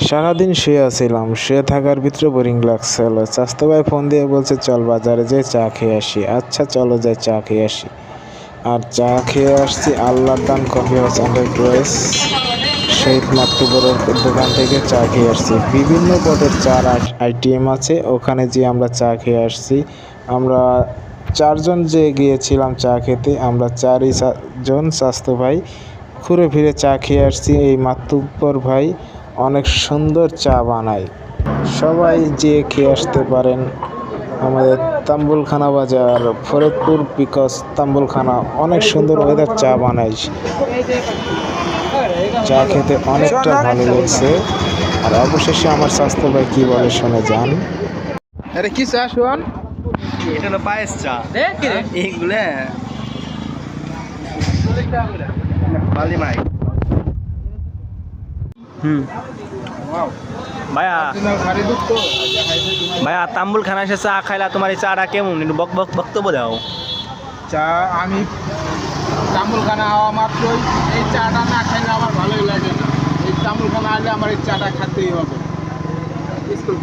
সারাদিন শুয়ে আছিলাম, শুয়ে থাকার ভিতরে বোরিং লাগছিল। স্বাস্থ্য ভাই ফোন দিয়ে বলছে চল বাজারে যেয়ে চা খেয়ে আসি। আচ্ছা চলো যাই চা খেয়ে আসি। আর চা খেয়ে আসছি আল্লাহর দান কফি হাউস এন্টারপ্রাইজ শহীদ মাতৃবরের দোকান থেকে চা খেয়ে আসছি। বিভিন্ন পদের চার আইটেম আছে, ওখানে যে আমরা চা খেয়ে আসছি। আমরা চারজন যে গিয়েছিলাম চা খেতে, আমরা জন স্বাস্থ্য ভাই ঘুরে ফিরে চা খেয়ে আসছি। এই মাতুব্বর ভাই অনেক সুন্দর চা বানায়, সবাই যে খেয়ে আসতে পারেন। আমাদের তাম্বুলখানা বাজার ফরিদপুর, বিকজ তাম্বুলখানা অনেক সুন্দর ওয়েদার চা বানায়। চা খেতে অনেকটা ভালো লাগছে। আর অবশেষে আমার স্বাস্থ্য ভাই কি বলে শুনে যান। আরে কি চা শোন, এটা হলো পায়েস চা। এইগুলো বালি মাই। ভাইয়া ভাইয়া তাম্বুল খানা এসে চা খাইলা, তোমার এই চাটা কেমন একটু বক্তব্য দাও। চা আমি তামুলখানা হওয়া মাত্রই এই চাটা না খাইলে আমার ভালোই লাগে না। এই তামুলখানা আসলে আমার এই চাটা খেতেই হবে। স্কুল